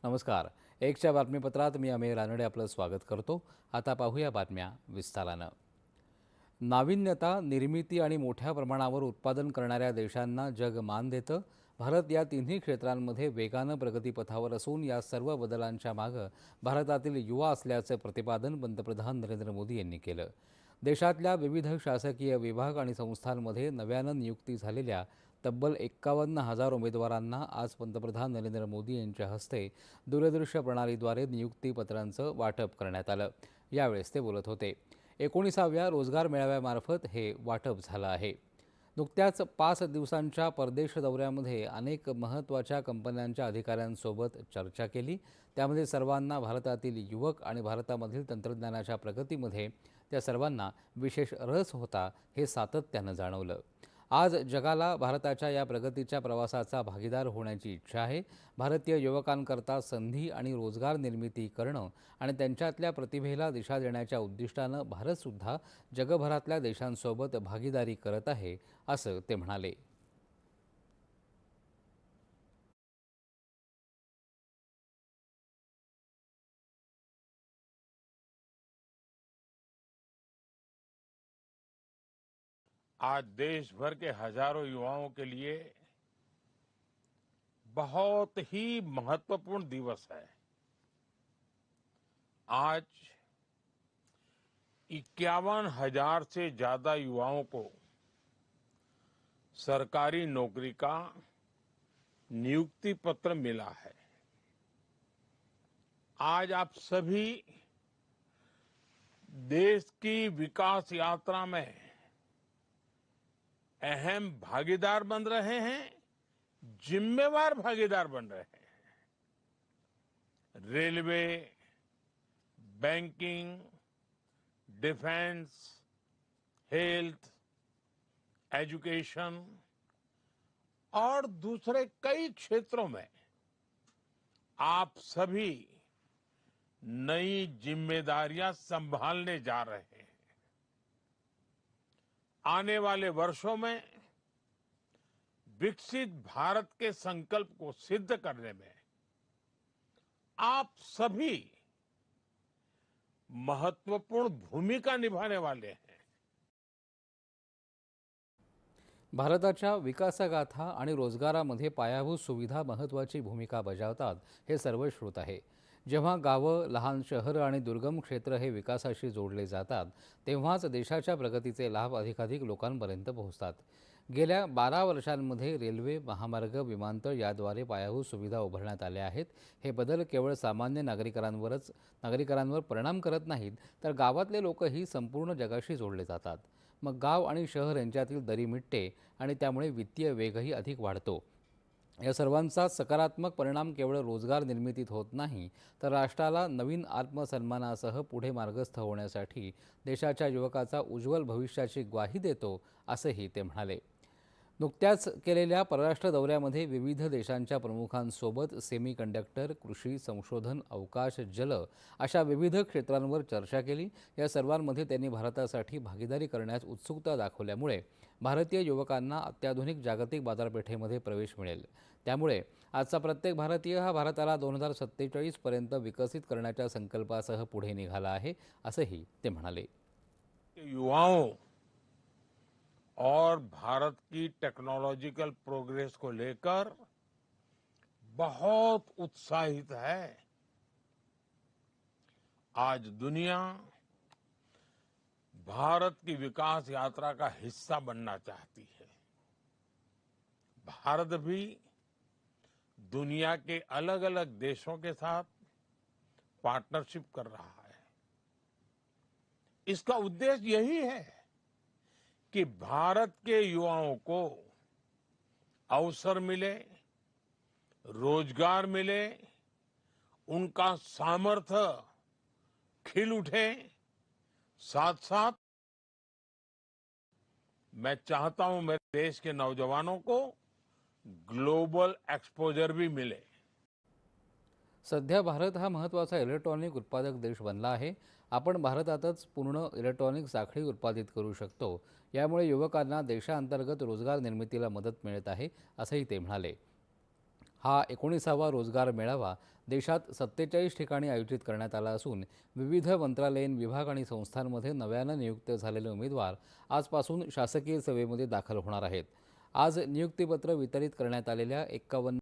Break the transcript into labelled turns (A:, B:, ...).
A: नमस्कार. एकच्या बातमीपत्रात मी अमेय रानडे आपलं स्वागत करतो. आता पाहूया बातम्या विस्तारानं. नाविन्यता, निर्मिती आणि मोठ्या प्रमाणावर उत्पादन करणाऱ्या देशांना जग मान देतं. भारत या तिन्ही क्षेत्रांमध्ये वेगानं प्रगतीपथावर असून या सर्व बदलांच्या मागं भारतातील युवा असल्याचं प्रतिपादन पंतप्रधान नरेंद्र मोदी यांनी केलं. देशातल्या विविध शासकीय विभाग आणि संस्थांमध्ये नव्यानं नियुक्ती झालेल्या तब्बल 51,000 उमेदवारांना आज पंतप्रधान नरेंद्र मोदी यांच्या हस्ते दूरदृश्य प्रणालीद्वारे नियुक्तीपत्रांचं वाटप करण्यात आलं. यावेळेस ते बोलत होते. 19व्या रोजगार मेळाव्यामार्फत हे वाटप झालं आहे. नुकत्याच 5 दिवसांच्या परदेश दौऱ्यामध्ये अनेक महत्त्वाच्या कंपन्यांच्या अधिकाऱ्यांसोबत चर्चा केली. त्यामध्ये सर्वांना भारतातील युवक आणि भारतामधील तंत्रज्ञानाच्या प्रगतीमध्ये त्या सर्वांना विशेष रस होता, हे सातत्यानं जाणवलं. आज जगाला भारताच्या या प्रगतीच्या प्रवासाचा भागीदार होण्याची इच्छा आहे. भारतीय युवकांकरता संधी आणि रोजगार निर्मिती करणं आणि त्यांच्यातल्या प्रतिभेला दिशा देण्याच्या उद्दिष्टानं भारतसुद्धा जगभरातल्या देशांसोबत भागीदारी करत आहे, असं ते म्हणाले.
B: आज देश भर के हजारों युवाओं के लिए बहुत ही महत्वपूर्ण दिवस है। आज 51,000 से ज्यादा युवाओं को सरकारी नौकरी का नियुक्ति पत्र मिला है। आज आप सभी देश की विकास यात्रा में अहम भागीदार बन रहे हैं, जिम्मेवार भागीदार बन रहे हैं। Railway, banking, defence, health, education और दूसरे कई क्षेत्रों में आप सभी नई जिम्मेदारियां संभालने जा रहे हैं। आने वाले वर्षों में विकसित भारत के संकल्प को सिद्ध करने में आप सभी महत्वपूर्ण भूमिका निभाने वाले हैं।
A: भारताच्या विकासगाथा आणि रोजगारामध्ये पायाभूत सुविधा महत्त्वाची भूमिका बजावतात, हे सर्वश्रुत आहे. जेव्हा गावं, लहान शहरं आणि दुर्गम क्षेत्र हे विकासाशी जोडले जातात, तेव्हाच देशाच्या प्रगतीचे लाभ अधिकाधिक लोकांपर्यंत पोहोचतात. गेल्या 12 वर्षांमध्ये रेल्वे, महामार्ग, विमानतळ याद्वारे पायाभूत सुविधा उभारण्यात आल्या आहेत. हे बदल केवळ सामान्य नागरिकांवर परिणाम करत नाहीत, तर गावातले लोकही संपूर्ण जगाशी जोडले जातात. मग गाव आणि शहर यांच्यातील दरी मिटते आणि त्यामुळे वित्तीय वेगही अधिक वाढतो. या सर्वांचा सकारात्मक परिणाम केवळ रोजगार निर्मितीत होत नाही, तर राष्ट्राला नवीन आत्मसन्मानासह पुढे मार्गस्थ होण्यासाठी देशाच्या युवकाचा उज्ज्वल भविष्याची ग्वाही देतो, असंही ते म्हणाले. नुकत्याच केलेल्या परराष्ट्र दौऱ्यामध्ये विविध देशांच्या प्रमुखांसोबत सेमीकंडक्टर, कृषी, संशोधन, अवकाश, जल अशा विविध क्षेत्रांवर चर्चा केली. या सर्वांमध्ये त्यांनी भारतासाठी भागीदारी करण्यास उत्सुकता दाखवल्यामुळे भारतीय युवकांना अत्याधुनिक जागतिक बाजारपेठेमध्ये प्रवेश मिळेल. त्यामुळे आजचा प्रत्येक भारतीय हा भारताला 2047 पर्यंत विकसित करण्याच्या संकल्पासह पुढे निघाला आहे, असंही ते म्हणाले.
B: युवाओं और भारत की टेक्नोलॉजिकल प्रोग्रेस को लेकर बहुत उत्साहित है। आज दुनिया भारत की विकास यात्रा का हिस्सा बनना चाहती है। भारत भी दुनिया के अलग अलग देशों के साथ पार्टनरशिप कर रहा है। इसका उद्देश्य यही है कि भारत के युवाओं को अवसर मिले, रोजगार मिले, उनका सामर्थ्य खिल उठे। साथ साथ मैं चाहता हूं मेरे देश के नौजवानों को ग्लोबल एक्सपोजर भी मिले।
A: सध्या भारत हा महत्त्वाचा इलेक्ट्रॉनिक उत्पादक देश बनला आहे. आपण भारतातच पूर्ण इलेक्ट्रॉनिक साखळी उत्पादित करू शकतो. यामुळे युवकांना देशांतर्गत रोजगार निर्मितीला मदत मिळत आहे, असंही ते म्हणाले. हा 19वा रोजगार मेळावा देशात 47 ठिकाणी आयोजित करण्यात आला असून विविध मंत्रालयीन विभाग आणि संस्थांमध्ये नव्यानं नियुक्त झालेले उमेदवार आजपासून शासकीय सेवेमध्ये दाखल होणार आहेत. आज नियुक्तीपत्र वितरित करण्यात आलेल्या 51